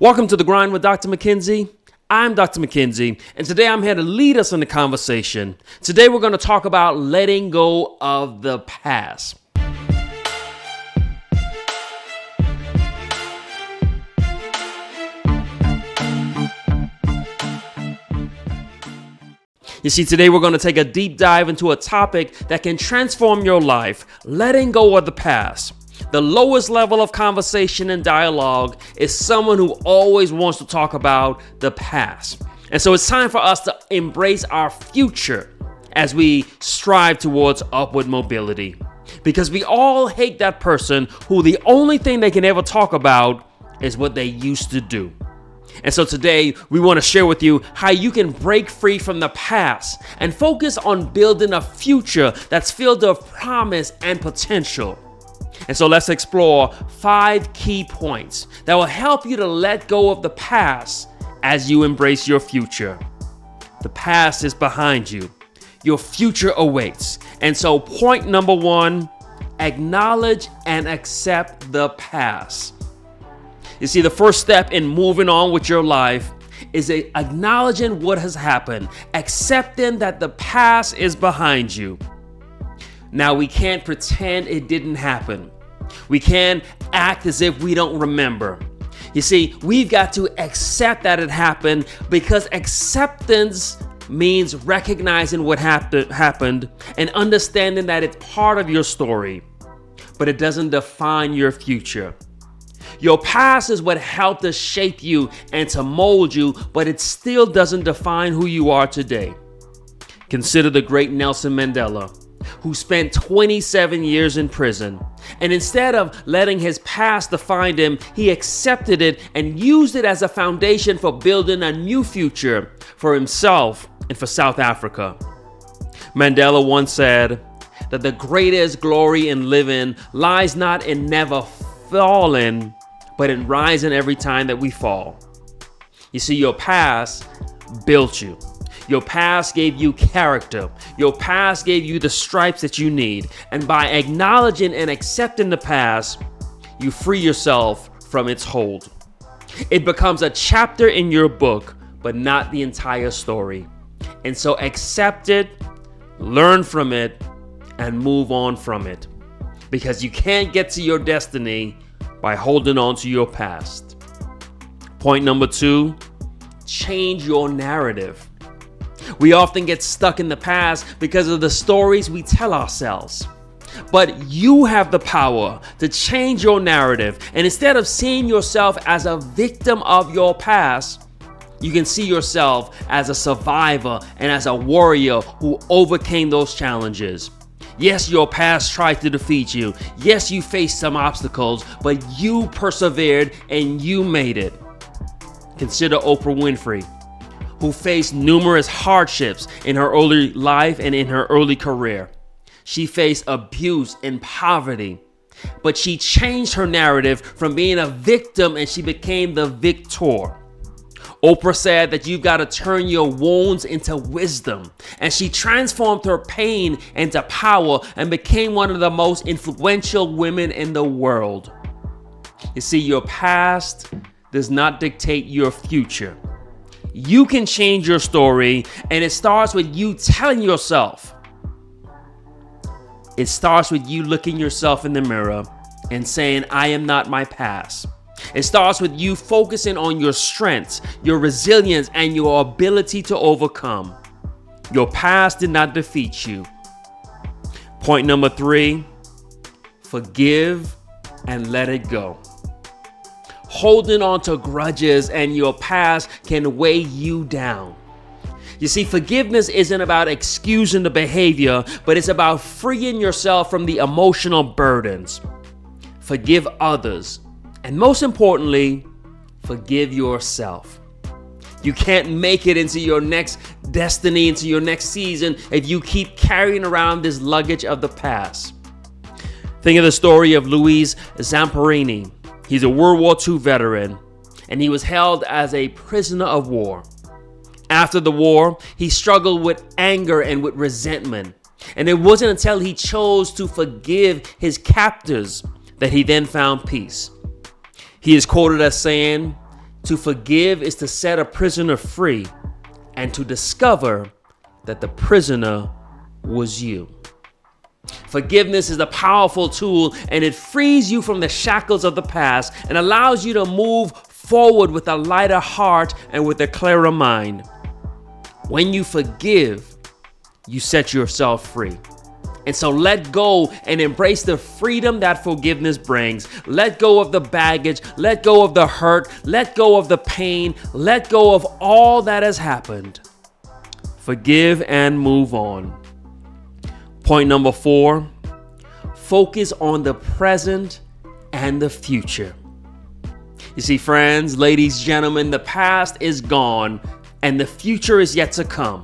Welcome to The Grind with Dr. McKenzie. I'm Dr. McKenzie, and today I'm here to lead us in the conversation. Today we're going to talk about letting go of the past. You see, today we're going to take a deep dive into a topic that can transform your life, letting go of the past. The lowest level of conversation and dialogue is someone who always wants to talk about the past. And so it's time for us to embrace our future as we strive towards upward mobility. Because we all hate that person who the only thing they can ever talk about is what they used to do. And so today we want to share with you how you can break free from the past and focus on building a future that's filled with promise and potential. And so let's explore 5 key points that will help you to let go of the past as you embrace your future. The past is behind you. Your future awaits. And so point number 1, acknowledge and accept the past. You see, the first step in moving on with your life is acknowledging what has happened, accepting that the past is behind you. Now, we can't pretend it didn't happen. We can't act as if we don't remember. You see, we've got to accept that it happened, because acceptance means recognizing what happened and understanding that it's part of your story, but it doesn't define your future. Your past is what helped to shape you and to mold you, but it still doesn't define who you are today. Consider the great Nelson Mandela, who spent 27 years in prison. And instead of letting his past define him, he accepted it and used it as a foundation for building a new future for himself and for South Africa. Mandela once said that the greatest glory in living lies not in never falling, but in rising every time that we fall. You see, your past built you. Your past gave you character. Your past gave you the stripes that you need. And by acknowledging and accepting the past, you free yourself from its hold. It becomes a chapter in your book, but not the entire story. And so accept it, learn from it, and move on from it. Because you can't get to your destiny by holding on to your past. Point number 2, change your narrative. We often get stuck in the past because of the stories we tell ourselves. But you have the power to change your narrative. And instead of seeing yourself as a victim of your past, you can see yourself as a survivor and as a warrior who overcame those challenges. Yes, your past tried to defeat you. Yes, you faced some obstacles, but you persevered and you made it. Consider Oprah Winfrey, who faced numerous hardships in her early life and in her early career. She faced abuse and poverty, but she changed her narrative from being a victim and she became the victor. Oprah said that you've got to turn your wounds into wisdom, and she transformed her pain into power and became one of the most influential women in the world. You see, your past does not dictate your future. You can change your story, and it starts with you telling yourself. It starts with you looking yourself in the mirror and saying, I am not my past. It starts with you focusing on your strengths, your resilience, and your ability to overcome. Your past did not defeat you. Point number 3, forgive and let it go. Holding on to grudges and your past can weigh you down. You see, forgiveness isn't about excusing the behavior, but it's about freeing yourself from the emotional burdens. Forgive others, and most importantly, forgive yourself. You can't make it into your next destiny, into your next season, if you keep carrying around this luggage of the past. Think of the story of Louis Zamperini. He's a World War II veteran, and he was held as a prisoner of war. After the war, he struggled with anger and with resentment. And it wasn't until he chose to forgive his captors that he then found peace. He is quoted as saying, To forgive is to set a prisoner free and to discover that the prisoner was you. Forgiveness is a powerful tool, and it frees you from the shackles of the past and allows you to move forward with a lighter heart and with a clearer mind. When you forgive, you set yourself free. And so let go and embrace the freedom that forgiveness brings. Let go of the baggage, let go of the hurt, let go of the pain, let go of all that has happened. Forgive and move on. Point number 4, focus on the present and the future. You see, friends, ladies, gentlemen, the past is gone and the future is yet to come.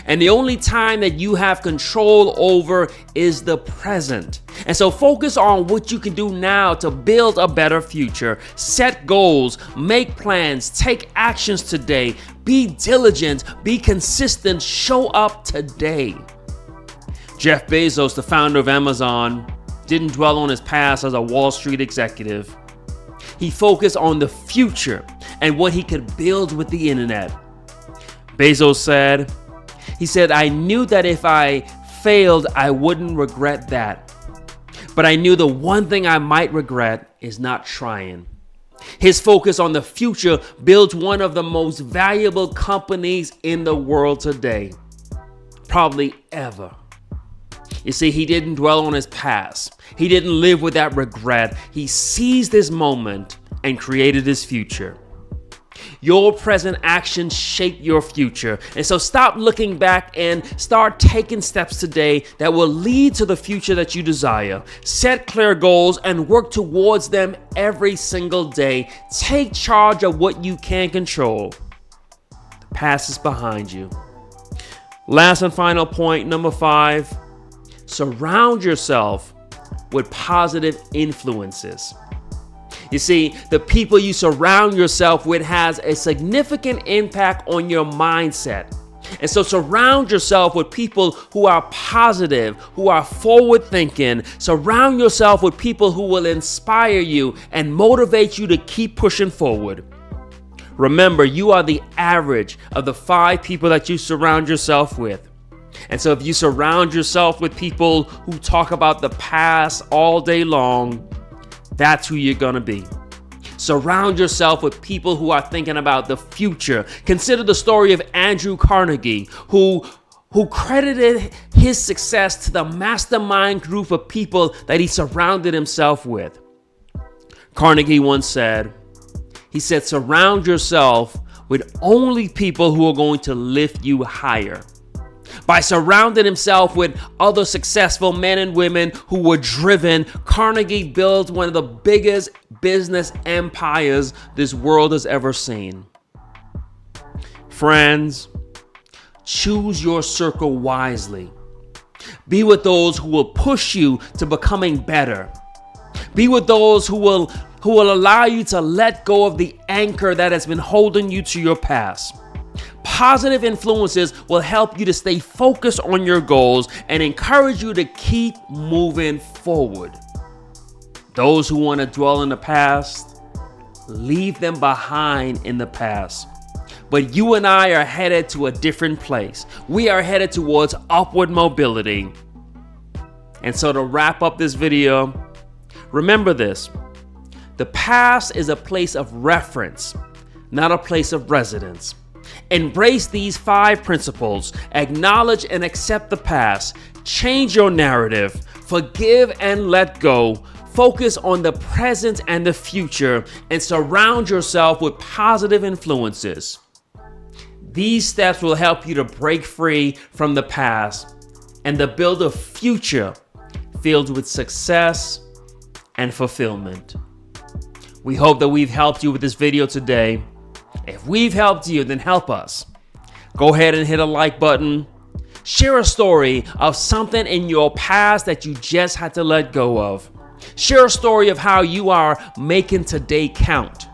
And the only time that you have control over is the present. And so focus on what you can do now to build a better future. Set goals, make plans, take actions today. Be diligent, be consistent, show up today. Jeff Bezos, the founder of Amazon, didn't dwell on his past as a Wall Street executive. He focused on the future and what he could build with the internet. Bezos said, I knew that if I failed, I wouldn't regret that. But I knew the one thing I might regret is not trying. His focus on the future built one of the most valuable companies in the world today, probably ever. You see, he didn't dwell on his past. He didn't live with that regret. He seized this moment and created his future. Your present actions shape your future. And so stop looking back and start taking steps today that will lead to the future that you desire. Set clear goals and work towards them every single day. Take charge of what you can control. The past is behind you. Last and final point, number 5, surround yourself with positive influences. You see, the people you surround yourself with has a significant impact on your mindset. And so surround yourself with people who are positive, who are forward thinking. Surround yourself with people who will inspire you and motivate you to keep pushing forward. Remember, you are the average of the 5 people that you surround yourself with. And so if you surround yourself with people who talk about the past all day long, that's who you're going to be. Surround yourself with people who are thinking about the future. Consider the story of Andrew Carnegie, who credited his success to the mastermind group of people that he surrounded himself with. Carnegie once said, surround yourself with only people who are going to lift you higher. By surrounding himself with other successful men and women who were driven, Carnegie built one of the biggest business empires this world has ever seen. Friends, choose your circle wisely. Be with those who will push you to becoming better. Be with those who will allow you to let go of the anchor that has been holding you to your past. Positive influences will help you to stay focused on your goals and encourage you to keep moving forward. Those who want to dwell in the past, leave them behind in the past. But you and I are headed to a different place. We are headed towards upward mobility. And so to wrap up this video, remember this: the past is a place of reference, not a place of residence. Embrace these 5 principles. Acknowledge and accept the past. Change your narrative. Forgive and let go. Focus on the present and the future, and surround yourself with positive influences. These steps will help you to break free from the past and to build a future filled with success and fulfillment. We hope that we've helped you with this video today. If we've helped you, then help us. Go ahead and hit a like button. Share a story of something in your past that you just had to let go of. Share a story of how you are making today count,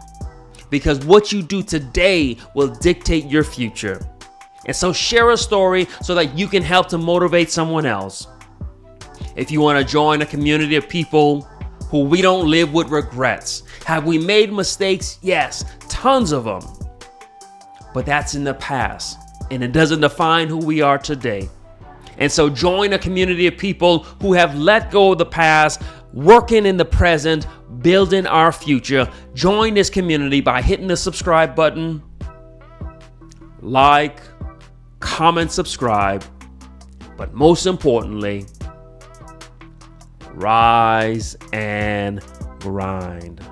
because what you do today will dictate your future. And so share a story so that you can help to motivate someone else. If you want to join a community of people who we don't live with regrets. Have we made mistakes? Yes, tons of them. But that's in the past, and it doesn't define who we are today. And so join a community of people who have let go of the past, working in the present, building our future. Join this community by hitting the subscribe button. Like, comment, subscribe. But most importantly, rise and grind.